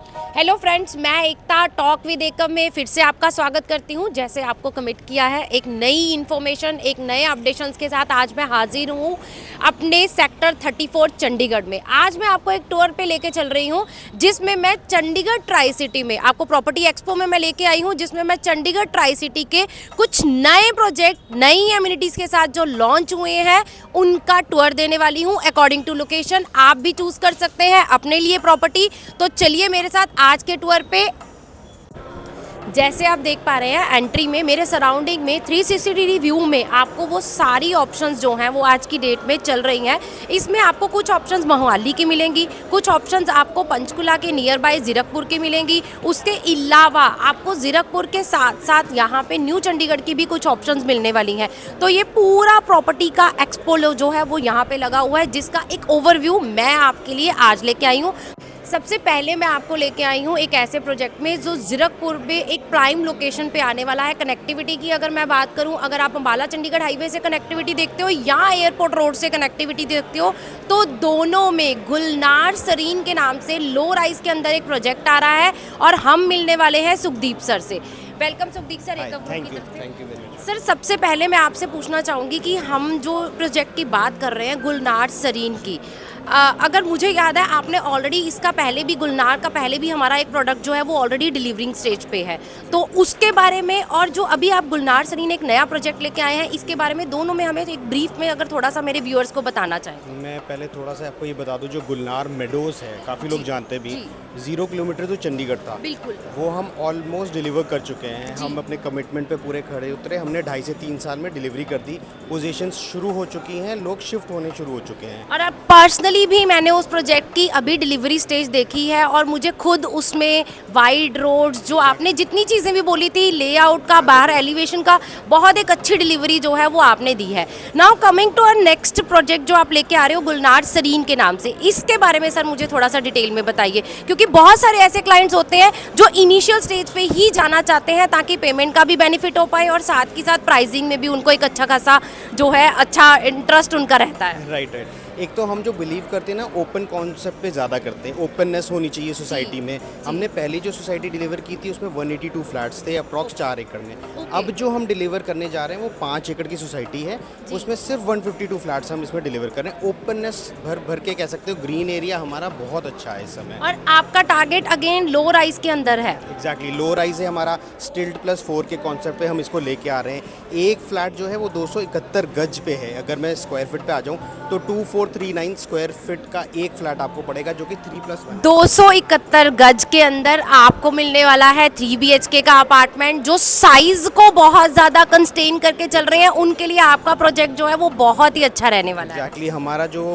Hello friends, मैं एकता talk with एकम में फिर से आपका स्वागत करती हूं। जैसे आपको कमिट किया है, एक नई इन्फॉर्मेशन, एक नए अपडेशंस के साथ आज मैं हाजिर हूं अपने सेक्टर 34 चंडीगढ़ में। आज मैं आपको एक टूर पे लेके चल रही हूं जिसमें मैं चंडीगढ़ ट्राई सिटी में आपको प्रॉपर्टी एक्सपो में मैं लेके आई हूं, जिसमें मैं चंडीगढ़ ट्राई सिटी के कुछ नए प्रोजेक्ट, नई एमिनिटीज़ के साथ जो लॉन्च हुए हैं उनका टूर देने वाली हूं। अकॉर्डिंग टू लोकेशन आप भी चूज़ कर सकते हैं अपने लिए प्रॉपर्टी। तो चलिए मेरे साथ आज के टूर पे। जैसे आप देख पा रहे हैं, एंट्री में मेरे सराउंडिंग में 360 डिग्री व्यू में आपको वो सारी ऑप्शंस जो हैं वो आज की डेट में चल रही हैं। इसमें आपको कुछ ऑप्शंस मोहाली की मिलेंगी, कुछ ऑप्शंस आपको पंचकुला के नियर बाय जीरकपुर की मिलेंगी। उसके अलावा आपको जीरकपुर के साथ साथ यहाँ पे न्यू चंडीगढ़ की भी कुछ ऑप्शंस मिलने वाली हैं। तो ये पूरा प्रॉपर्टी का एक्सपो जो है वो यहाँ पे लगा हुआ है, जिसका एक ओवरव्यू मैं आपके लिए आज लेके आई हूँ। सबसे पहले मैं आपको लेके आई हूँ एक ऐसे प्रोजेक्ट में जो जीरकपुर में एक प्राइम लोकेशन पे आने वाला है। कनेक्टिविटी की अगर मैं बात करूँ, अगर आप अम्बाला चंडीगढ़ हाईवे से कनेक्टिविटी देखते हो या एयरपोर्ट रोड से कनेक्टिविटी देखते हो, तो दोनों में गुलनार सरीन के नाम से लो राइज के अंदर एक प्रोजेक्ट आ रहा है और हम मिलने वाले हैं सुखदीप सर से। वेलकम सुखदीप सर एकम की तरफ से। Thank you very much. Sir, सबसे पहले मैं आपसे पूछना चाहूँगी कि हम जो प्रोजेक्ट की बात कर रहे हैं गुलनार सरीन की, अगर मुझे याद है आपने ऑलरेडी इसका पहले भी, गुलनार का पहले भी हमारा एक प्रोडक्ट जो है वो ऑलरेडी डिलीवरिंग स्टेज पे है, तो उसके बारे में और जो अभी आप गुलनार सरीन एक नया प्रोजेक्ट लेके आए हैं, इसके बारे में दोनों में हमें एक ब्रीफ में अगर थोड़ा सा मेरे व्यूअर्स को बताना चाहें। मैं पहले थोड़ा सा आपको ये बता दूं, जो गुलनार मेडोज है काफ़ी लोग जानते हैं भी, 0 किलोमीटर तो चंडीगढ़ था, बिल्कुल वो हम ऑलमोस्ट डिलीवर कर चुके हैं। हम अपने कमिटमेंट पे पूरे खड़े उतरे, हमने 2.5 से 3 साल में डिलीवरी कर दी। पोजीशंस शुरू हो चुकी हैं, लोग शिफ्ट होने शुरू हो चुके हैं। और अब पर्सनली भी मैंने उस प्रोजेक्ट की अभी डिलीवरी स्टेज देखी है और मुझे खुद उसमें वाइड रोड्स, जो आपने जितनी चीज़ें भी बोली थी, लेआउट का, बाहर एलिवेशन का, बहुत एक अच्छी डिलीवरी जो है वो आपने दी है। Now coming to our next project जो आप लेके आ रहे हो गुलनार सरीन के नाम से, इसके बारे में सर मुझे थोड़ा सा डिटेल में बताइए, क्योंकि बहुत सारे ऐसे क्लाइंट्स होते हैं जो इनिशियल स्टेज पे ही जाना चाहते हैं ताकि पेमेंट का भी बेनिफिट हो पाए और साथ के साथ प्राइसिंग में भी उनको एक अच्छा खासा जो है अच्छा इंटरेस्ट उनका रहता है। राइट। एक तो हम जो बिलीव करते हैं ना, ओपन कॉन्सेप्ट पे ज़्यादा करते हैं, ओपननेस होनी चाहिए सोसाइटी में। हमने पहली जो सोसाइटी डिलीवर की थी उसमें 182 फ्लैट्स थे, अप्रॉक्स 4 एकड़ में। अब जो हम डिलीवर करने जा रहे हैं वो 5 एकड़ की सोसाइटी है, उसमें सिर्फ 152 फ्लैट्स हम इसमें डिलीवर कर रहे हैं। ओपननेस भर भर के कह सकते हो, ग्रीन एरिया हमारा बहुत अच्छा है इस समय। और आपका टारगेट अगेन लो राइज के अंदर है। एग्जैक्टली, लो राइज है हमारा, स्टिल्ट +4 के कॉन्सेप्ट पे हम इसको लेके आ रहे हैं। एक फ्लैट जो है वो 271 गज पे है। अगर मैं स्क्वायर फीट पे आ जाऊँ तो 2439 स्क्वायर फीट का एक फ्लैट आपको पड़ेगा, जो कि 3+1 271 गज के अंदर आपको मिलने वाला है 3 BHK का अपार्टमेंट। जो साइज को बहुत ज़्यादा कंस्टेन करके चल रहे हैं उनके लिए आपका प्रोजेक्ट जो है वो बहुत ही अच्छा रहने वाला है। एग्जैक्टली, हमारा जो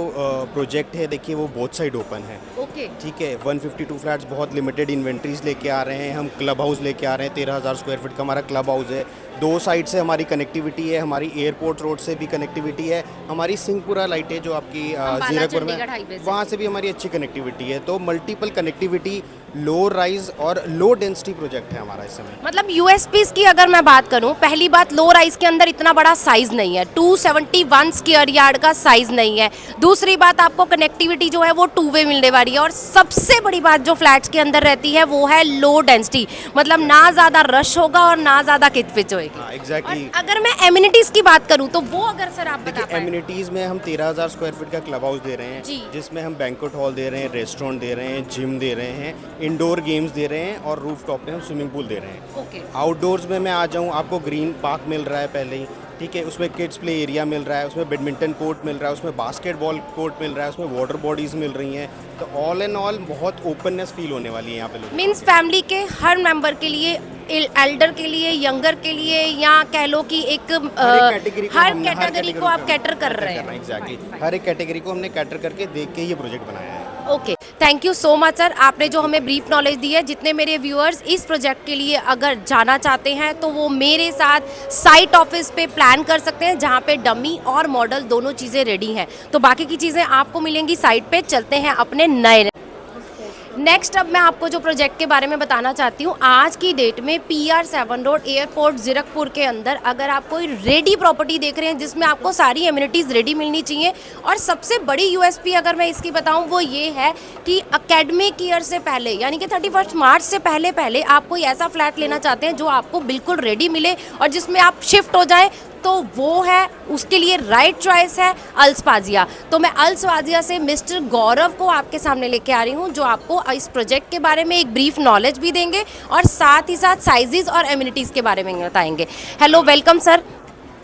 प्रोजेक्ट है देखिए वो बोथ साइड ओपन है। ओके, ठीक है, 152 फ्लैट्स, बहुत लिमिटेड इन्वेंट्रीज लेके आ रहे हैं हम। क्लब हाउस लेके आ रहे हैं, 13,000 स्क्वायर फीट का हमारा क्लब हाउस है। 2 साइड से हमारी कनेक्टिविटी है, हमारी एयरपोर्ट रोड से भी कनेक्टिविटी है, हमारी सिंहपुरा लाइट है जो आपकी जीरकपुर में, वहाँ से भी हमारी अच्छी कनेक्टिविटी है। तो मल्टीपल कनेक्टिविटी, लो राइज और लो डेंसिटी प्रोजेक्ट है हमारा इस समय। मतलब USPs की अगर मैं बात करूं, पहली बात लो राइज के अंदर इतना बड़ा साइज नहीं है, 271 स्क्वायर यार्ड का साइज नहीं है। दूसरी बात, आपको कनेक्टिविटी जो है वो 2 वे मिलने वाली है। और सबसे बड़ी बात जो फ्लैट्स के अंदर रहती है वो है लो डेंसिटी, मतलब ना ज़्यादा रश होगा और ना ज़्यादा किचपिच होएगी। एग्जैक्टली। अगर मैं एमिनिटीज की बात करूं तो वो अगर सर आप बता पाएं। एमिनिटीज़ में हम 13,000 स्क्वायर फीट का क्लब हाउस दे रहे हैं, जी। जिसमें हम बैंक्वेट हॉल दे रहे हैं, रेस्टोरेंट दे रहे हैं, जिम दे रहे हैं, इंडोर गेम्स दे रहे हैं और रूफ टॉप पे हम स्विमिंग पूल दे रहे हैं। ओके। आउटडोर्स में मैं आ जाऊँ, आपको ग्रीन पार्क मिल रहा है पहले ही, ठीक है, उसमें किड्स प्ले एरिया मिल रहा है, उसमें बैडमिंटन कोर्ट मिल रहा है, उसमें बास्केटबॉल कोर्ट मिल रहा है, उसमें वाटर बॉडीज़ मिल रही हैं। तो ऑल एंड ऑल बहुत ओपननेस फील होने वाली है यहाँ पे लोग। मीन्स फैमिली के हर मेंबर के लिए, एल्डर के लिए, यंगर के लिए, या कह लो कि एक हर कैटेगरी को आप कैटर कर रहे हैं। एग्जैक्टली, हर एक कैटेगरी को हमने कैटर करके देख के ये प्रोजेक्ट बनाया है। Okay, thank you so much sir, आपने जो हमें ब्रीफ नॉलेज दी है। जितने मेरे व्यूअर्स इस प्रोजेक्ट के लिए अगर जाना चाहते हैं तो वो मेरे साथ साइट ऑफिस पे प्लान कर सकते हैं, जहाँ पे डमी और मॉडल दोनों चीज़ें रेडी हैं। तो बाकी की चीज़ें आपको मिलेंगी साइट पे। चलते हैं अपने नए नेक्स्ट अब मैं आपको जो प्रोजेक्ट के बारे में बताना चाहती हूँ, आज की डेट में PR7 रोड एयरपोर्ट जीरकपुर के अंदर अगर आप कोई रेडी प्रॉपर्टी देख रहे हैं जिसमें आपको सारी एमिनिटीज़ रेडी मिलनी चाहिए, और सबसे बड़ी यूएसपी अगर मैं इसकी बताऊँ वो ये है कि एकेडमिक ईयर से पहले यानी कि 31 मार्च से पहले आप कोई ऐसा फ्लैट लेना चाहते हैं जो आपको बिल्कुल रेडी मिले और जिसमें आप शिफ्ट हो जाएं, तो वो है, उसके लिए राइट चॉइस है अल्सपाजिया। तो मैं अल्सपाजिया से मिस्टर गौरव को आपके सामने लेके आ रही हूँ, जो आपको इस प्रोजेक्ट के बारे में एक ब्रीफ नॉलेज भी देंगे और साथ ही साथ साइजेस और एमिनिटीज़ के बारे में बताएंगे। Hello, welcome sir.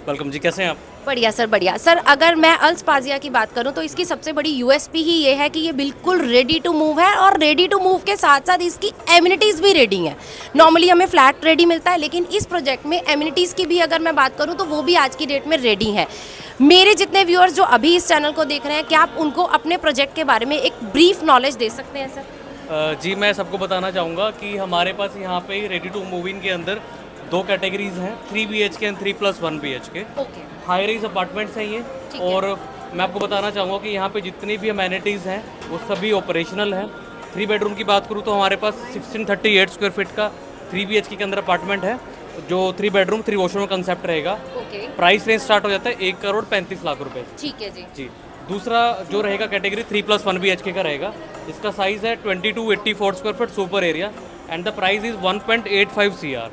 वेलकम जी, कैसे हैं आप? बढ़िया सर, बढ़िया सर। अगर मैं अल्सपाजिया की बात करूं तो इसकी सबसे बड़ी यूएसपी ही ये है कि ये बिल्कुल रेडी टू मूव है, और रेडी टू मूव के साथ साथ इसकी एमिनिटीज़ भी रेडी हैं। नॉर्मली हमें फ्लैट रेडी मिलता है, लेकिन इस प्रोजेक्ट में एमिनिटीज़ की भी अगर मैं बात करूं तो वो भी आज की डेट में रेडी हैं। मेरे जितने व्यूअर्स जो अभी इस चैनल को देख रहे हैं, क्या आप उनको अपने प्रोजेक्ट के बारे में एक ब्रीफ नॉलेज दे सकते हैं सर? जी, मैं सबको बताना चाहूँगा कि हमारे पास यहाँ पे रेडी टू मूव इन के अंदर 2 कैटेगरीज हैं, 3 BHK and 3+1 BHK। Okay, high rise apartments हैं ये। ठीक है। और मैं आपको बताना चाहूँगा कि यहाँ पे जितनी भी अमेनिटीज़ हैं वो सभी ऑपरेशनल हैं। 3 बेडरूम की बात करूँ तो हमारे पास 1638 स्क्वायर फीट का 3 BHK के अंदर अपार्टमेंट है, जो 3 बेडरूम 3 वॉशरूम कंसेप्ट रहेगा। ओके, प्राइस रेंज स्टार्ट हो जाता है 1,35,00,000 रुपये। ठीक है जी। जी, दूसरा जो रहेगा कैटेगरी 3+1 BHK का रहेगा। इसका साइज़ है 2284 square feet super area and the price is 1.85 CR।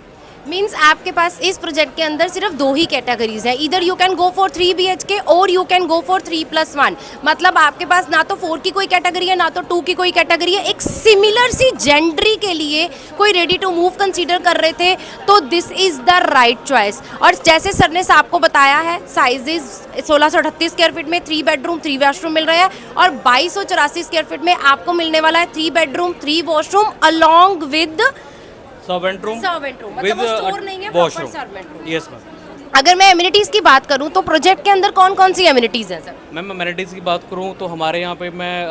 Means आपके पास इस प्रोजेक्ट के अंदर सिर्फ 2 ही कैटेगरीज हैं, इधर you can go for 3 BHK और यू कैन गो फॉर 3+1। मतलब आपके पास ना तो 4 की कोई कैटेगरी है ना तो 2 की कोई कैटेगरी है। एक सिमिलर सी जेंडरी के लिए कोई रेडी टू मूव कंसीडर कर रहे थे तो this is the right choice. और जैसे सर ने आपको बताया है, साइजेज 1638 स्क्वायर फीट में 3 बेडरूम 3 वॉशरूम मिल रहा है, और 2284 स्क्वायर फीट में आपको मिलने वाला है 3 bedroom 3 washroom along with servant room मतलब वो स्टोर नहीं है, proper servant room. Yes ma'am. अगर मैं एमिनिटीज़ की बात करूं तो प्रोजेक्ट के अंदर कौन कौन सी एमिनिटीज़ हैं सर? मैम, अमेनिटीज़ की बात करूँ तो हमारे यहाँ पे मैं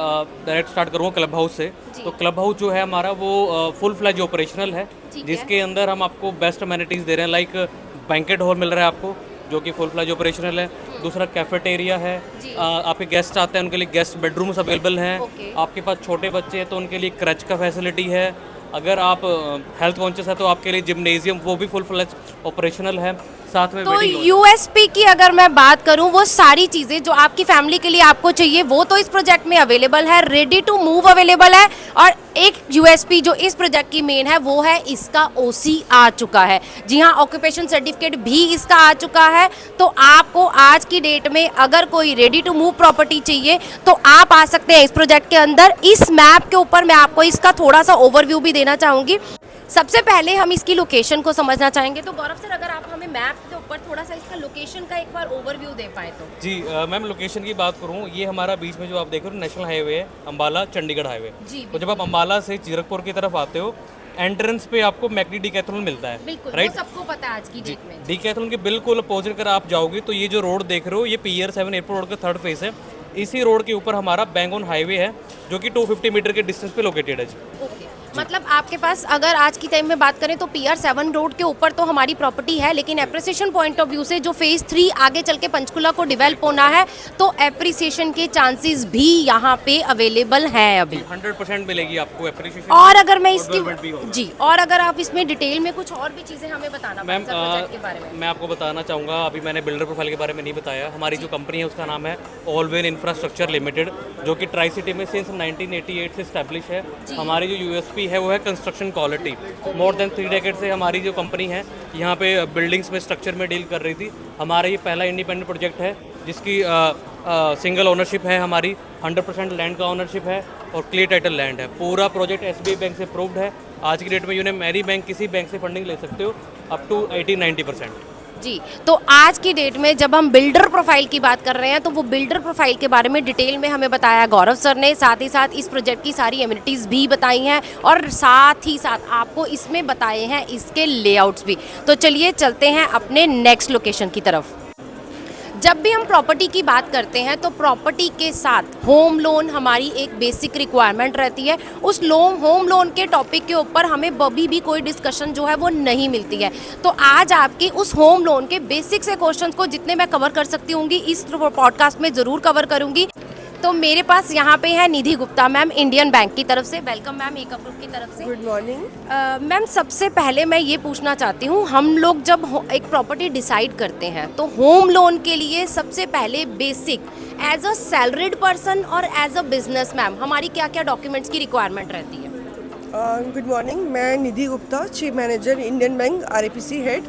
डायरेक्ट स्टार्ट करूँगा क्लब हाउस से। तो क्लब हाउस जो है हमारा वो फुल फ्लैज ऑपरेशनल है, जिसके अंदर हम आपको बेस्ट अमेनिटीज़ दे रहे हैं। लाइक बैंकेट हॉल मिल रहा है आपको, जो कि फुल फ्लैज ऑपरेशनल है। दूसरा कैफेटेरिया है, आपके गेस्ट आते हैं उनके लिए गेस्ट बेडरूम्स अवेलेबल हैं। आपके पास छोटे बच्चे हैं तो उनके लिए क्रच का फैसिलिटी है। अगर आप हेल्थ कॉन्शियस है तो आपके लिए जिम्नेजियम वो भी फुल फ्लैज ऑपरेशनल है, साथ में तो वेडिंग हॉल। यूएसपी की अगर मैं बात करूं, वो सारी चीज़ें जो आपकी फैमिली के लिए आपको चाहिए वो तो इस प्रोजेक्ट में अवेलेबल है, रेडी टू मूव अवेलेबल है। और एक यूएसपी जो इस प्रोजेक्ट की मेन है वो है इसका ओसी आ चुका है। जी हाँ, ऑक्यूपेशन सर्टिफिकेट भी इसका आ चुका है। तो आपको आज की डेट में अगर कोई रेडी टू मूव प्रॉपर्टी चाहिए तो आप आ सकते हैं इस प्रोजेक्ट के अंदर। इस मैप के ऊपर मैं आपको इसका थोड़ा सा ओवरव्यू भी देना चाहूँगी। सबसे पहले हम इसकी लोकेशन को समझना चाहेंगे, तो गौरव सर अगर आप हमें मैप के ऊपर थोड़ा सा इसका लोकेशन का एक बार ओवरव्यू दे पाए तो। जी मैम, लोकेशन की बात करूँ, ये हमारा बीच में जो आप देख रहे हो नेशनल हाईवे है, अम्बाला चंडीगढ़ हाईवे। जी, तो जब आप अम्बाला से जीरकपुर की तरफ आते हो, एंट्रेंस पे आपको मैकडी डीकैथलॉन मिलता है। बिल्कुल, राइट, वो सबको पता है आज की डेट में। डीकैथलॉन के बिल्कुल अपोजिट कर आप जाओगे तो ये जो रोड देख रहे हो, ये PR7 एयरपोर्ट रोड का 3rd फेस है। इसी रोड के ऊपर हमारा बैंग ऑन हाईवे है, जो कि 250 मीटर के डिस्टेंस पे लोकेटेड है। ओके, मतलब आपके पास अगर आज की टाइम में बात करें तो PR7 रोड के ऊपर तो हमारी प्रॉपर्टी है, लेकिन एप्रिसिएशन पॉइंट ऑफ व्यू से जो फेज 3 आगे चल के पंचकुला को डेवलप होना है, तो एप्रिसिएशन के चांसेस भी यहाँ पे अवेलेबल हैं अभी। 100% मिलेगी आपको एप्रिसिएशन। और अगर मैं development भी होगा। जी, और अगर आप इसमें डिटेल में कुछ और भी चीज़ें हमें बताना मैम, प्रोजेक्ट के बारे में। मैं आपको बताना चाहूँगा, अभी मैंने बिल्डर प्रोफाइल के बारे में नहीं बताया। हमारी जो कंपनी है उसका नाम है ऑलवेन इंफ्रास्ट्रक्चर लिमिटेड, जो कि ट्राई सिटी में सिंस 1988 से स्टैब्लिश है। हमारी जो यूएसपी है वो है construction quality. More than 3 decade से हमारी जो कंपनी है यहाँ पे बिल्डिंग्स में स्ट्रक्चर में डील कर रही थी। हमारा ये पहला इंडिपेंडेंट प्रोजेक्ट है जिसकी सिंगल ओनरशिप है हमारी, 100% लैंड का ओनरशिप है और क्लियर टाइटल लैंड है। पूरा प्रोजेक्ट SBI बैंक से अप्रूव्ड है। आज की डेट में यूने मेरी बैंक किसी बैंक से फंडिंग ले सकते हो अप टू 80-90%। जी, तो आज की डेट में जब हम बिल्डर प्रोफाइल की बात कर रहे हैं तो वो बिल्डर प्रोफाइल के बारे में डिटेल में हमें बताया गौरव सर ने, साथ ही साथ इस प्रोजेक्ट की सारी एमिनिटीज़ भी बताई हैं और साथ ही साथ आपको इसमें बताए हैं इसके लेआउट्स भी। तो चलिए चलते हैं अपने नेक्स्ट लोकेशन की तरफ। जब भी हम प्रॉपर्टी की बात करते हैं तो प्रॉपर्टी के साथ होम लोन हमारी एक बेसिक रिक्वायरमेंट रहती है। उस होम लोन के टॉपिक के ऊपर हमें कभी भी कोई डिस्कशन जो है वो नहीं मिलती है। तो आज आपके उस होम लोन के बेसिक से क्वेश्चंस को जितने मैं कवर कर सकती हूँगी इस पॉडकास्ट में ज़रूर कवर करूँगी। तो मेरे पास यहाँ पे है निधि गुप्ता मैम, इंडियन बैंक की तरफ से। वेलकम मैम, एकअप ग्रुप की तरफ से। Good morning. मैम सबसे पहले मैं ये पूछना चाहती हूँ, हम लोग जब एक प्रॉपर्टी डिसाइड करते हैं तो होम लोन के लिए सबसे पहले basic as a salaried person और एज अ बिजनेस मैम हमारी क्या क्या डॉक्यूमेंट्स की रिक्वायरमेंट रहती है? गुड मॉर्निंग, मैं Nidhi Gupta, chief manager Indian Bank RAPC head.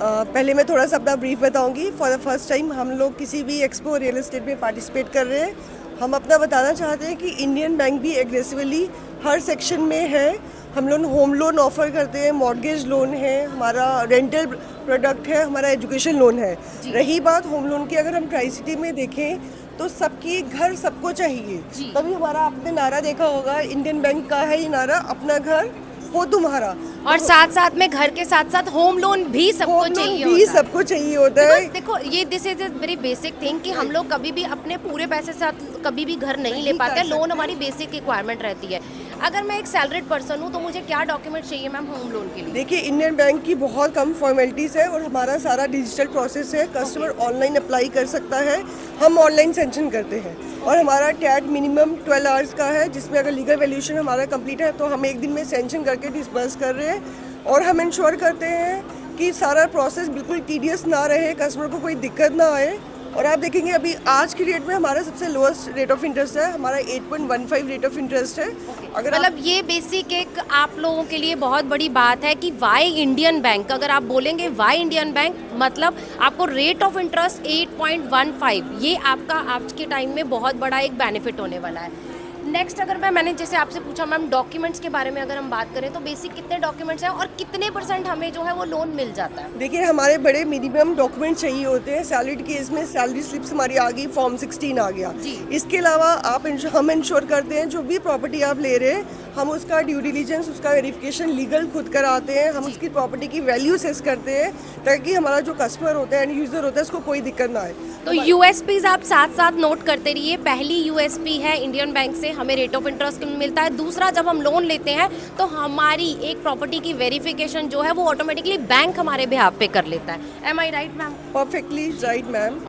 पहले मैं थोड़ा सा अपना ब्रीफ बताऊंगी। फॉर द फर्स्ट टाइम हम लोग किसी भी एक्सपो रियल एस्टेट में पार्टिसिपेट कर रहे हैं। हम अपना बताना चाहते हैं कि इंडियन बैंक भी एग्रेसिवली हर सेक्शन में है। हम लोग होम लोन ऑफर करते हैं, मॉर्गेज लोन है, हमारा रेंटल प्रोडक्ट है, हमारा एजुकेशन लोन है। रही बात होम लोन की, अगर हम ट्राई सिटी में देखें तो सबकी घर सबको चाहिए। तभी हमारा आपने नारा देखा होगा, इंडियन बैंक का है ये नारा, अपना घर हो तुम्हारा। और साथ साथ में घर के साथ साथ होम लोन भी सबको चाहिए भी होता है। सबको चाहिए होता है। Because देखो ये this is a very basic thing कि हम लोग कभी भी अपने पूरे पैसे से कभी भी घर नहीं ले पाते। लोन हमारी बेसिक रिक्वायरमेंट रहती है। अगर मैं एक सैलरीड पर्सन हूँ तो मुझे क्या डॉक्यूमेंट चाहिए मैम होम लोन के लिए? देखिए, इंडियन बैंक की बहुत कम फॉर्मेलिटीज़ है और हमारा सारा डिजिटल प्रोसेस है। कस्टमर ऑनलाइन अप्लाई कर सकता है, हम ऑनलाइन सेंक्शन करते हैं। और हमारा टैट मिनिमम 12 आवर्स का है, जिसमें अगर लीगल वैल्यूएशन हमारा कंप्लीट है तो हम एक दिन में सेंक्शन करके डिस्बर्स कर रहे हैं। और हम इंश्योर करते हैं कि सारा प्रोसेस बिल्कुल टीडियस ना रहे, कस्टमर को कोई दिक्कत ना आए। और आप देखेंगे अभी आज की डेट में हमारा सबसे लोएस्ट रेट ऑफ इंटरेस्ट है, हमारा 8.15 रेट ऑफ इंटरेस्ट है। अगर मतलब ये बेसिक एक आप लोगों के लिए बहुत बड़ी बात है कि वाई इंडियन बैंक। अगर आप बोलेंगे वाई इंडियन बैंक, मतलब आपको रेट ऑफ इंटरेस्ट 8.15, ये आपका आज के टाइम में बहुत बड़ा एक बेनिफिट होने वाला है। नेक्स्ट, अगर मैंने जैसे आपसे पूछा मैम डॉक्यूमेंट्स के बारे में अगर हम बात करें तो बेसिक कितने डॉक्यूमेंट्स हैं और कितने % हमें जो है वो लोन मिल जाता है? देखिए, हमारे बड़े मिनिमम डॉक्यूमेंट चाहिए होते हैं। सैलरीड केस में सैलरी स्लिप्स हमारी आ गई, फॉर्म 16 आ गया। इसके अलावा हम इंश्योर करते हैं जो भी प्रॉपर्टी आप ले रहे हैं, हम उसका ड्यू डिलीजेंस, उसका वेरिफिकेशन लीगल खुद कराते हैं। हम उसकी प्रॉपर्टी की वैल्यू सेस करते हैं ताकि हमारा जो कस्टमर होता है, एंड यूजर होता है, उसको कोई दिक्कत ना आए। तो यूएसपीज आप साथ साथ नोट करते रहिए। पहली यूएसपी है इंडियन बैंक से हमें रेट ऑफ इंटरेस्ट मिलता है। दूसरा, जब हम लोन लेते हैं तो हमारी एक प्रॉपर्टी की वेरिफिकेशन जो है वो ऑटोमेटिकली बैंक हमारे बिहाफ पे कर लेता है। Am I right ma'am? Perfectly right ma'am.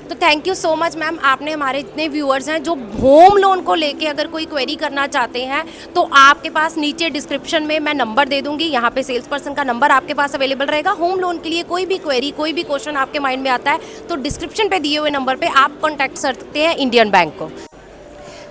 तो thank you so much ma'am, आपने हमारे इतने व्यूअर्स हैं जो होम लोन को लेके अगर कोई क्वेरी करना चाहते हैं तो आपके पास नीचे डिस्क्रिप्शन में मैं नंबर दे दूंगी, यहाँ पे सेल्स पर्सन का नंबर आपके पास अवेलेबल रहेगा। होम लोन के लिए कोई भी क्वेरी, कोई भी क्वेश्चन आपके माइंड में आता है तो डिस्क्रिप्शन पे दिए हुए नंबर पे आप कॉन्टैक्ट कर सकते हैं इंडियन बैंक को।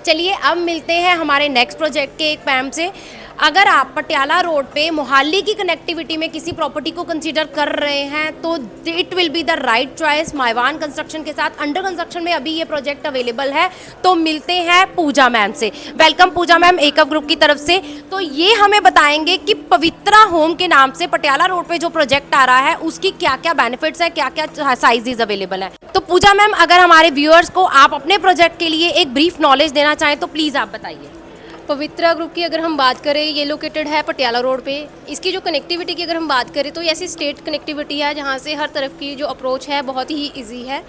चलिए अब मिलते हैं हमारे नेक्स्ट प्रोजेक्ट के एक मैम से। अगर आप पटियाला रोड पे मोहाली की कनेक्टिविटी में किसी प्रॉपर्टी को कंसीडर कर रहे हैं तो it will be the right choice. माइवान कंस्ट्रक्शन के साथ अंडर कंस्ट्रक्शन में अभी ये प्रोजेक्ट अवेलेबल है। तो मिलते हैं पूजा मैम से। वेलकम पूजा मैम, एकअप ग्रुप की तरफ से। तो ये हमें बताएंगे कि पवित्रा होम के नाम से पटियाला रोड पे जो प्रोजेक्ट आ रहा है उसकी क्या क्या बेनिफिट्स है, क्या क्या साइजेज अवेलेबल है। तो पूजा मैम, अगर हमारे व्यूअर्स को आप अपने प्रोजेक्ट के लिए एक ब्रीफ नॉलेज देना चाहें तो प्लीज़ आप बताइए। पवित्रा ग्रुप की अगर हम बात करें, ये लोकेटेड है पटियाला रोड पे। इसकी जो कनेक्टिविटी की अगर हम बात करें तो ये ऐसी स्टेट कनेक्टिविटी है जहाँ से हर तरफ की जो अप्रोच है बहुत ही इजी है।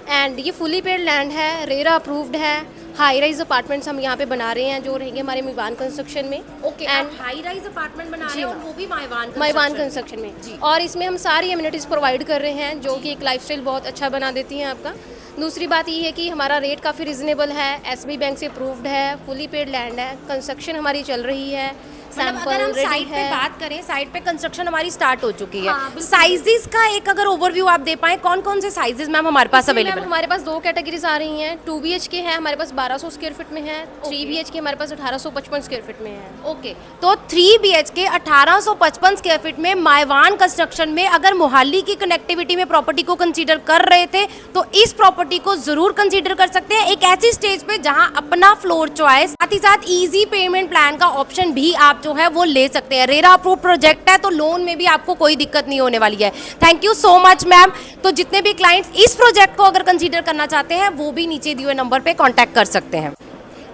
एंड ये फुली पेड लैंड है, रेरा अप्रूव्ड है। हाई राइज अपार्टमेंट्स हम यहाँ पे बना रहे हैं जो रहेंगे हमारे माइवान कंस्ट्रक्शन में। Okay, and high rise apartment बना रहे हैं और वो भी माइवान कंस्ट्रक्शन में जी। और इसमें हम सारी एमिनिटीज़ प्रोवाइड कर रहे हैं जो कि एक लाइफस्टाइल बहुत अच्छा बना देती हैं आपका। दूसरी बात ये है कि हमारा रेट काफ़ी रिजनेबल है, एसबी बैंक से अप्रूव्ड है, फुली पेड लैंड है, कंस्ट्रक्शन हमारी चल रही है। अगर हम साइट पे बात करें, साइट पे कंस्ट्रक्शन हमारी स्टार्ट हो चुकी है। साइजेस का एक अगर ओवरव्यू आप दे पाएं, कौन कौन से साइजेस मैम हमारे पास अवेलेबल है? हमारे पास 2 कैटेगरीज आ रही हैं। 2 BHK है हमारे पास 1200 स्क्वायर फीट में है। 3 BHK हमारे पास 1855 स्क्वायर फीट में है। ओके, तो 3 BHK 1855 स्क्वायर फीट में माइवान कंस्ट्रक्शन में अगर मोहाली की कनेक्टिविटी में प्रॉपर्टी को कंसीडर कर रहे थे तो इस प्रॉपर्टी को जरूर कंसीडर कर सकते हैं। एक ऐसी स्टेज पे जहां अपना फ्लोर चॉइस, साथ ही साथ इजी पेमेंट प्लान का ऑप्शन भी आप जो है वो ले सकते हैं। रेरा अप्रूव प्रोजेक्ट है तो लोन में भी आपको कोई दिक्कत नहीं होने वाली है। Thank you so much ma'am. तो जितने भी क्लाइंट्स इस प्रोजेक्ट को अगर कंसीडर करना चाहते हैं वो भी नीचे दिए हुए नंबर पे कांटेक्ट कर सकते हैं।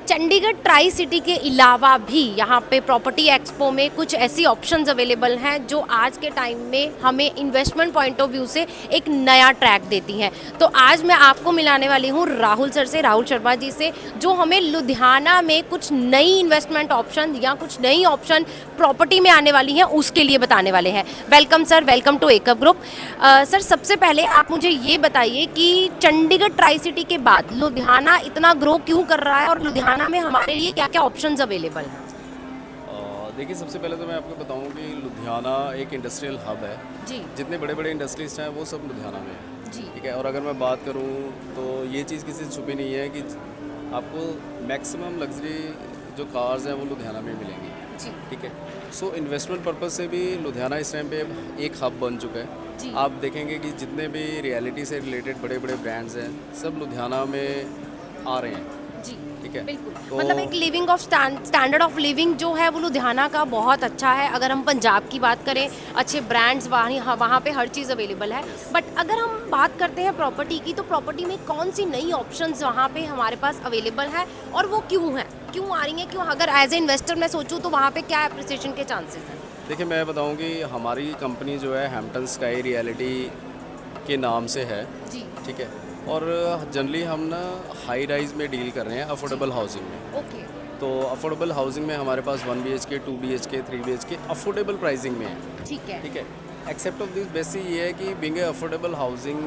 चंडीगढ़ ट्राई सिटी के अलावा भी यहाँ पे प्रॉपर्टी एक्सपो में कुछ ऐसी ऑप्शंस अवेलेबल हैं जो आज के टाइम में हमें इन्वेस्टमेंट पॉइंट ऑफ व्यू से एक नया ट्रैक देती हैं। तो आज मैं आपको मिलाने वाली हूँ राहुल सर से, राहुल शर्मा जी से, जो हमें लुधियाना में कुछ नई इन्वेस्टमेंट ऑप्शन या कुछ नई ऑप्शन प्रॉपर्टी में आने वाली हैं उसके लिए बताने वाले हैं। वेलकम सर, वेलकम टू एकअप ग्रुप। सर सबसे पहले आप मुझे ये बताइए कि चंडीगढ़ ट्राई सिटी के बाद लुधियाना इतना ग्रो क्यों कर रहा है और लुधियाना में हमारे लिए क्या क्या ऑप्शंस अवेलेबल हैं? देखिए, सबसे पहले तो मैं आपको बताऊं कि लुधियाना एक इंडस्ट्रियल हब है जी जितने बड़े बड़े इंडस्ट्रीज हैं वो सब लुधियाना में है। जी ठीक है, और अगर मैं बात करूं तो ये चीज़ किसी से छुपी नहीं है कि आपको मैक्सिमम लग्जरी जो कार्स हैं वो लुधियाना में मिलेंगी। जी ठीक है, सो इन्वेस्टमेंट पर्पज़ से भी लुधियाना इस टाइम पे एक हब बन चुका जी। है। आप देखेंगे कि जितने भी रियलिटी से रिलेटेड बड़े बड़े ब्रांड्स हैं सब लुधियाना में आ रहे हैं। जी ठीक है, बिल्कुल। तो मतलब एक living of standard of living जो है वो लुधियाना का बहुत अच्छा है। अगर हम पंजाब की बात करें, अच्छे ब्रांड्स वहाँ पे हर चीज़ अवेलेबल है। बट अगर हम बात करते हैं प्रॉपर्टी की, तो प्रॉपर्टी में कौन सी नई ऑप्शंस वहाँ पे हमारे पास अवेलेबल है और वो क्यों हैं, क्यों आ रही हैं, क्यों, अगर एज ए इन्वेस्टर मैं सोचूं तो वहाँ पे क्या एप्रिसिएशन के चांसेस हैं? देखिए, मैं बताऊं कि हमारी कंपनी जो है हैम्पटन स्काई रियलिटी के नाम से है। जी ठीक है, और जनरली हम ना हाई राइज में डील कर रहे हैं, अफोर्डेबल हाउसिंग में। ओके तो अफोर्डेबल हाउसिंग में हमारे पास 1 BHK 2 BHK 3 BHK affordable pricing में है। ठीक है। ठीक है, एक्सेप्ट ऑफ दिस बेस ये है कि बिंग ए अफोर्डेबल हाउसिंग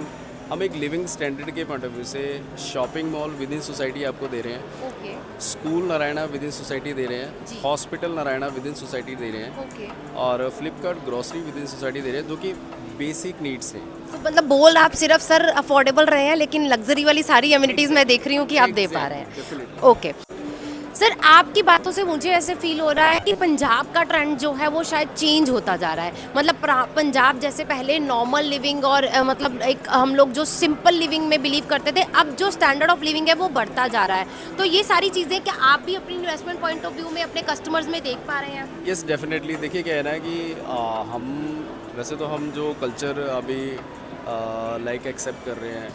हम एक लिविंग स्टैंडर्ड के पॉइंट ऑफ व्यू से shopping mall within society आपको दे रहे हैं, okay school Narayana within society दे रहे जी। हैं, hospital Narayana within society दे रहे हैं, ओके। और Flipkart grocery within society दे रहे हैं, जो कि बेसिक नीड्स हैं। तो मतलब बोल आप सिर्फ सर अफोर्डेबल रहे हैं, लेकिन लग्जरी वाली सारी एमिनिटीज़ मैं देख रही हूँ कि आप दे पा रहे हैं। Definitely. ओके सर, आपकी बातों से मुझे ऐसे फील हो रहा है कि पंजाब का ट्रेंड जो है वो शायद चेंज होता जा रहा है। मतलब पंजाब जैसे पहले नॉर्मल लिविंग और मतलब एक हम लोग जो सिंपल लिविंग में बिलीव करते थे, अब जो स्टैंडर्ड ऑफ लिविंग है वो बढ़ता जा रहा है। तो ये सारी चीज़ें क्या आप भी अपनी इन्वेस्टमेंट पॉइंट ऑफ व्यू में अपने कस्टमर्स में देख पा रहे हैं? Yes, definitely. देखिए, क्या है ना कि हम वैसे तो हम जो कल्चर अभी लाइक एक्सेप्ट कर रहे हैं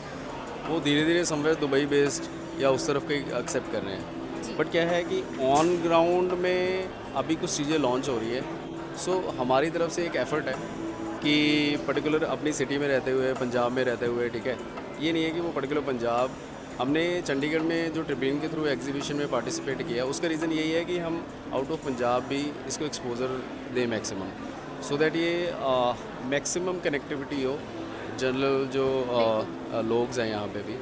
वो धीरे धीरे समवेयर दुबई बेस्ड या उस तरफ के एक्सेप्ट कर रहे हैं। बट क्या है कि ऑन ग्राउंड में अभी कुछ चीज़ें लॉन्च हो रही है। सो हमारी तरफ से एक एफर्ट है कि पर्टिकुलर अपनी सिटी में रहते हुए, पंजाब में रहते हुए, ठीक है, ये नहीं है कि वो पर्टिकुलर पंजाब, हमने चंडीगढ़ में जो ट्रिब्यून के थ्रू एग्जीबिशन में पार्टिसिपेट किया, उसका रीज़न यही है कि हम आउट ऑफ पंजाब भी इसको एक्सपोजर दें मैक्सिमम, सो दैट ये मैक्सिमम कनेक्टिविटी हो जनरल जो लोग हैं यहाँ पे भी।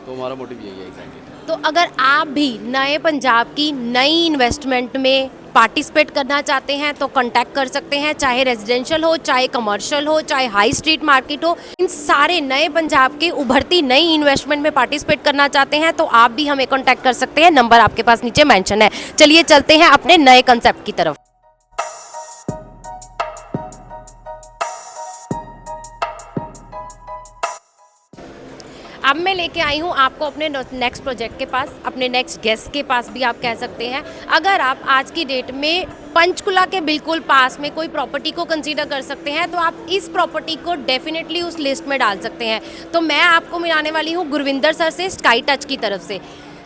तो हमारा मोटिव यही है एग्जैक्टली। तो अगर आप भी नए पंजाब की नई इन्वेस्टमेंट में पार्टिसिपेट करना चाहते हैं तो कांटेक्ट कर सकते हैं, चाहे रेजिडेंशियल हो, चाहे कमर्शियल हो, चाहे हाई स्ट्रीट मार्केट हो। इन सारे नए पंजाब के उभरती नई इन्वेस्टमेंट में पार्टिसिपेट करना चाहते हैं तो आप भी हमें कांटेक्ट कर सकते हैं। नंबर आपके पास नीचे मेंशन है। चलिए चलते हैं अपने नए कंसेप्ट की तरफ। अब मैं लेके आई हूँ आपको अपने नेक्स्ट प्रोजेक्ट के पास, अपने नेक्स्ट गेस्ट के पास भी आप कह सकते हैं। अगर आप आज की डेट में पंचकुला के बिल्कुल पास में कोई प्रॉपर्टी को कंसीडर कर सकते हैं तो आप इस प्रॉपर्टी को डेफिनेटली उस लिस्ट में डाल सकते हैं। तो मैं आपको मिलाने वाली हूँ गुरविंदर सर से, स्काई टच की तरफ से।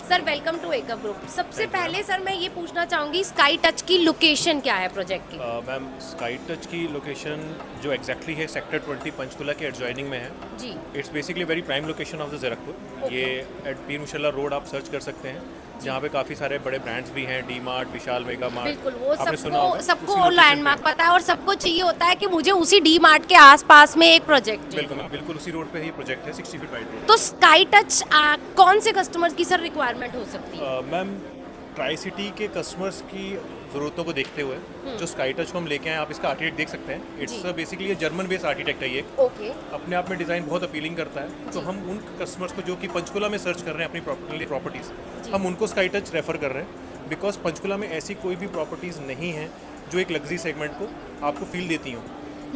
सर वेलकम टू एकअप ग्रुप। सबसे पहले सर मैं ये पूछना चाहूँगी, स्काई टच की लोकेशन क्या है प्रोजेक्ट की? मैम, स्काई टच की लोकेशन जो एग्जैक्टली है सेक्टर 20 पंचकुला के एडजॉइनिंग में है। जी। It's basically very prime location of the Zirakpur. ये एट पीर मुशल्ला रोड आप सर्च कर सकते हैं, जहाँ पे काफ़ी सारे बड़े ब्रांड्स भी हैं, डी मार्ट, विशाल मेगा मार्ट। बिल्कुल, वो आपने सुना होगा, सबको उसी लैंडमार्क location पता है और सबको चाहिए होता है कि मुझे उसी डी मार्ट के आसपास में एक प्रोजेक्ट पे- बिल्कुल बिल्कुल उसी रोड पे ही प्रोजेक्ट है, 60 फीट वाइड रोड। तो स्काई टच कौन से कस्टमर्स की सर रिक्वायरमेंट हो सकती है? मैम, ट्राई सिटी के कस्टमर्स की ज़रूरतों को देखते हुए जो स्काई टच को हम लेके आए, आप इसका आर्किटेक्ट देख सकते हैं। It's basically German based architect है ये। ओके। अपने आप में डिज़ाइन बहुत अपीलिंग करता है। तो हम उन कस्टमर्स को जो कि पंचकुला में सर्च कर रहे हैं अपनी प्रॉपर्टीज़, हम उनको स्काई टच रेफ़र कर रहे हैं, बिकॉज पंचकुला में ऐसी कोई भी प्रॉपर्टीज़ नहीं है जो एक लग्जरी सेगमेंट को आपको फील देती हों।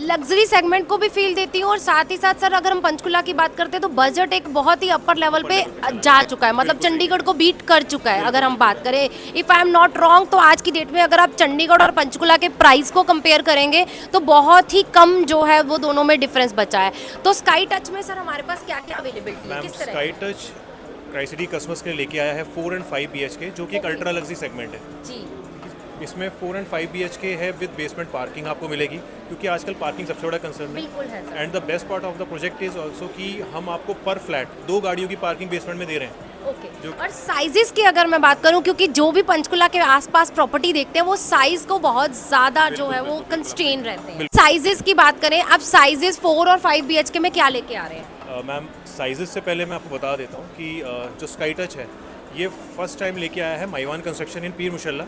लग्जरी सेगमेंट को भी फील देती हूँ और साथ ही साथ सर अगर हम पंचकुला की बात करते हैं तो बजट एक बहुत ही अपर लेवल पे जा चुका है, मतलब चंडीगढ़ को बीट कर चुका है। अगर हम बात करें, if I am not wrong, तो आज की डेट में अगर आप चंडीगढ़ और पंचकुला के प्राइस को कंपेयर करेंगे तो बहुत ही कम जो है वो दोनों में डिफरेंस बचा है। तो स्काई टच में सर हमारे पास क्या क्या अवेलेबिलिटी है, मैम, किस तरह? Sky touch tri city customers के लिए लेके आया है 4 and 5 BHK, जो कि एक अल्ट्रा लग्जरी सेगमेंट है। जी इसमें 4 and 5 BHK है विद बेसमेंट पार्किंग आपको मिलेगी, क्योंकि आजकल पार्किंग सबसे बड़ा कंसर्न बिल्कुल है sir. And the best part of the project is also कि हम आपको पर फ्लैट 2 गाड़ियों की पार्किंग बेसमेंट में दे रहे हैं। ओके और साइजेस की अगर मैं बात करूं, क्योंकि जो भी पंचकुला के आसपास प्रॉपर्टी देखते हैं वो साइज को बहुत ज़्यादा जो है वो कंस्ट्रेन रहते हैं। साइजेस की बात करें, अब साइजेस 4 और 5 BHK में क्या लेके आ रहे हैं? मैम साइजेस से पहले मैं आपको बता देता हूँ कि जो स्काई टच है ये फर्स्ट टाइम लेके आया है माइवान कंस्ट्रक्शन इन पीर मुशल्ला।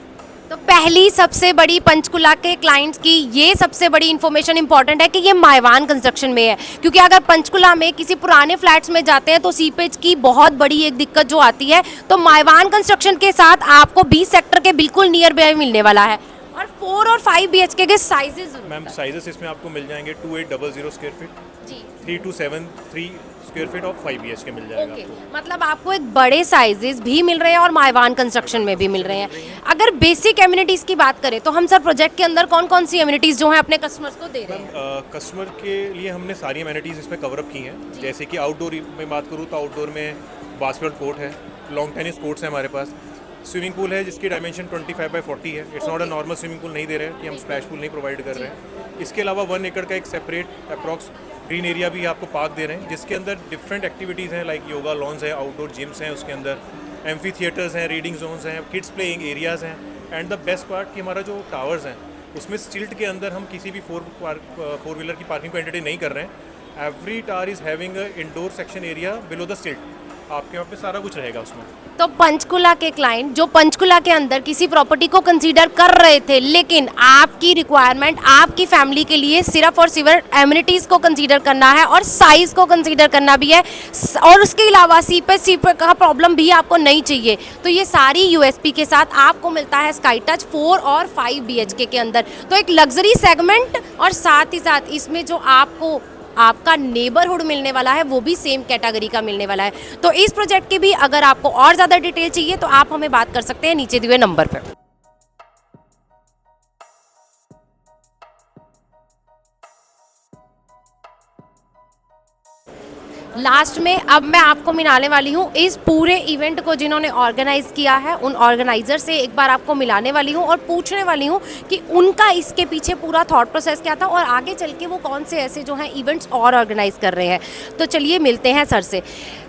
तो पहली सबसे बड़ी पंचकुला के क्लाइंट्स की ये सबसे बड़ी इन्फॉर्मेशन इंपॉर्टेंट है कि ये माइवान कंस्ट्रक्शन में है, क्योंकि अगर पंचकुला में किसी पुराने फ्लैट्स में जाते हैं तो सीपेज की बहुत बड़ी एक दिक्कत जो आती है, तो माइवान कंस्ट्रक्शन के साथ आपको 20 सेक्टर के बिल्कुल नियर बाय मिलने वाला है। और 4 और 5 BHK के साइजेस मैम साइजेस इसमें आपको मिल जाएंगे 2800 स्क्वायर फीट, जी 3273 स्क्वायर फीट और 5 BHK मिल जाएगा ओके आपको। मतलब आपको एक बड़े साइजेस भी मिल रहे हैं और माइवान कंस्ट्रक्शन में भी मिल रहे हैं। अगर बेसिक एमिनिटीज़ की बात करें तो हम सर प्रोजेक्ट के अंदर कौन कौन सी एमिनिटीज़ जो हैं अपने कस्टमर्स को दे रहे हैं? कस्टमर के लिए हमने सारी एमिनिटीज़ इसमें कवर अप की हैं, जैसे कि आउटडोर में बात करूँ तो आउटडोर में बास्केटबॉल कोर्ट है, लॉन्ग टेनिस कोर्ट्स हैं हमारे पास, स्विमिंग पूल है जिसकी डायमेंशन 25x40 है। It's not a normal swimming pool नहीं दे रहे हैं कि हम स्प्लैश पूल नहीं प्रोवाइड कर रहे हैं। इसके अलावा 1 एकड़ का एक सेपरेट अप्रॉक्स ग्रीन एरिया भी आपको पार्क दे रहे हैं, जिसके अंदर डिफरेंट एक्टिविटीज़ हैं, लाइक योगा लॉन्स है, आउटडोर जिम्स हैं, उसके अंदर एम्फी थिएटर्स हैं, रीडिंग जोन्स हैं, किड्स प्लेइंग एरियाज़ हैं। एंड द बेस्ट पार्ट कि हमारा जो टावर्स हैं उसमें स्टिल्ट के अंदर हम किसी भी फोर व्हीलर की पार्किंग को एंटरटेन नहीं कर रहे हैं। Every tower is having a indoor section area below the स्टिल्ट, आपके वहाँ पे सारा कुछ रहेगा उसमें। तो पंचकुला के क्लाइंट जो पंचकुला के अंदर किसी प्रॉपर्टी को कंसीडर कर रहे थे, लेकिन आपकी रिक्वायरमेंट आपकी फैमिली के लिए सिर्फ और सिर्फ एमिनिटीज़ को कंसीडर करना है और साइज़ को कंसीडर करना भी है, और उसके अलावा सीपेज का प्रॉब्लम भी आपको नहीं चाहिए, तो ये सारी यूएसपी के साथ आपको मिलता है स्काई टच 4 और 5 BHK के अंदर। तो एक लग्जरी सेगमेंट और साथ ही साथ इसमें जो आपको आपका नेबरहुड मिलने वाला है वो भी सेम कैटेगरी का मिलने वाला है। तो इस प्रोजेक्ट की भी अगर आपको और ज़्यादा डिटेल चाहिए तो आप हमें बात कर सकते हैं नीचे दिए हुए नंबर पर। लास्ट में अब मैं आपको मिलाने वाली हूँ इस पूरे इवेंट को जिन्होंने ऑर्गेनाइज़ किया है, उन ऑर्गेनाइज़र से एक बार आपको मिलाने वाली हूँ और पूछने वाली हूँ कि उनका इसके पीछे पूरा थॉट प्रोसेस क्या था और आगे चल के वो कौन से ऐसे जो हैं इवेंट्स और ऑर्गेनाइज़ कर रहे हैं। तो चलिए मिलते हैं सर से।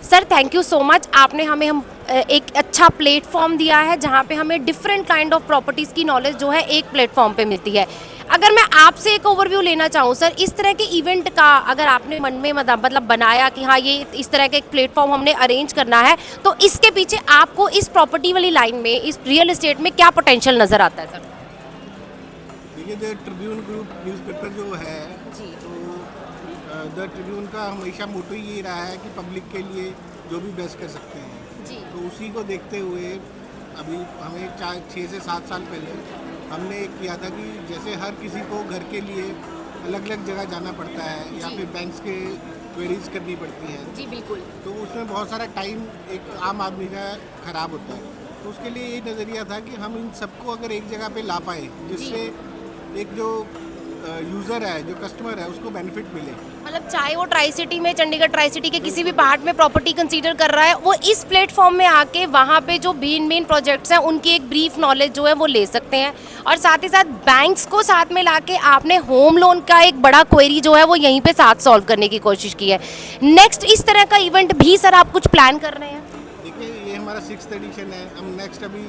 Sir thank you so much, आपने हमें एक अच्छा प्लेटफॉर्म दिया है जहाँ पे हमें डिफरेंट काइंड ऑफ प्रॉपर्टीज़ की नॉलेज जो है एक प्लेटफॉर्म पे मिलती है। अगर मैं आपसे एक ओवरव्यू लेना चाहूँ सर, इस तरह के इवेंट का अगर आपने मन में मतलब बनाया कि हाँ ये इस तरह का एक प्लेटफॉर्म हमने अरेंज करना है, तो इसके पीछे आपको इस प्रॉपर्टी वाली लाइन में, इस रियल एस्टेट में क्या पोटेंशियल नज़र आता है सर? देखिए द ट्रिब्यून ग्रुप न्यूज़पेपर जो है जी। तो द ट्रिब्यून का हमेशा मोटो ये रहा है कि पब्लिक के लिए जो भी बेस्ट कर सकते हैं जी। तो उसी को देखते हुए अभी हमें 6 से 7 साल पहले हमने किया था कि जैसे हर किसी को घर के लिए अलग अलग जगह जाना पड़ता है या फिर बैंक्स के क्वेरीज करनी पड़ती हैं, जी बिल्कुल, तो उसमें बहुत सारा टाइम एक आम आदमी का ख़राब होता है। तो उसके लिए ये नज़रिया था कि हम इन सबको अगर एक जगह पे ला पाए जिससे एक जो यूज़र है, जो कस्टमर है, उसको बेनिफिट मिले। मतलब चाहे वो ट्राई सिटी में, चंडीगढ़ ट्राई सिटी के किसी भी पार्ट में प्रॉपर्टी कंसीडर कर रहा है, वो इस प्लेटफॉर्म में आके वहाँ पे जो मेन प्रोजेक्ट्स हैं उनकी एक ब्रीफ नॉलेज जो है वो ले सकते हैं। और साथ ही साथ बैंक्स को साथ में लाके आपने होम लोन का एक बड़ा क्वेरी जो है वो यहीं पे साथ सॉल्व करने की कोशिश की है। नेक्स्ट इस तरह का इवेंट भी सर आप कुछ प्लान कर रहे हैं? देखिए ये हमारा 6th एडिशन है। हम नेक्स्ट अभी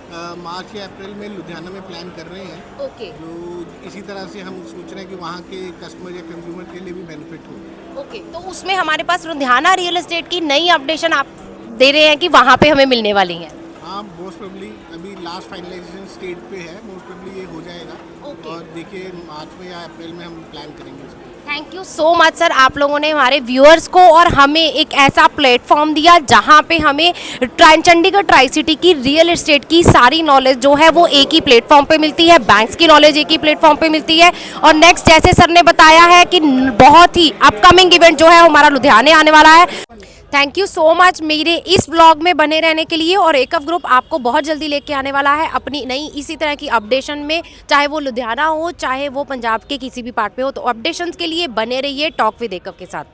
मार्च या अप्रैल में लुधियाना में प्लान कर रहे हैं। ओके। जो इसी तरह से हम सोच रहे हैं कि वहाँ के कस्टमर या कंज्यूमर के लिए भी बेनिफिट हो। ओके, तो उसमें हमारे पास लुधियाना रियल एस्टेट की नई अपडेशन आप दे रहे हैं कि वहाँ पे हमें मिलने वाली हैं? हाँ, मोस्ट प्रोबेबली अभी लास्ट फाइनलाइजेशन स्टेज पे है, मोस्ट प्रोबेबली ये हो जाएगा। ओके। और देखिए मार्च में या अप्रैल में हम प्लान करेंगे इसको। Thank you so much sir, आप लोगों ने हमारे व्यूअर्स को और हमें एक ऐसा प्लेटफॉर्म दिया जहां पे हमें चंडीगढ़ ट्राई सिटी की रियल एस्टेट की सारी नॉलेज जो है वो एक ही प्लेटफॉर्म पे मिलती है, बैंक्स की नॉलेज एक ही प्लेटफॉर्म पे मिलती है। और नेक्स्ट जैसे सर ने बताया है कि बहुत ही अपकमिंग इवेंट जो है हमारा लुधियाने आने वाला है। थैंक यू सो मच मेरे इस ब्लॉग में बने रहने के लिए, और एकअप ग्रुप आपको बहुत जल्दी लेके आने वाला है अपनी नई इसी तरह की अपडेशन में, चाहे वो लुधियाना हो चाहे वो पंजाब के किसी भी पार्ट पे हो। तो अपडेशंस के लिए बने रहिए टॉक विद एकअप के साथ।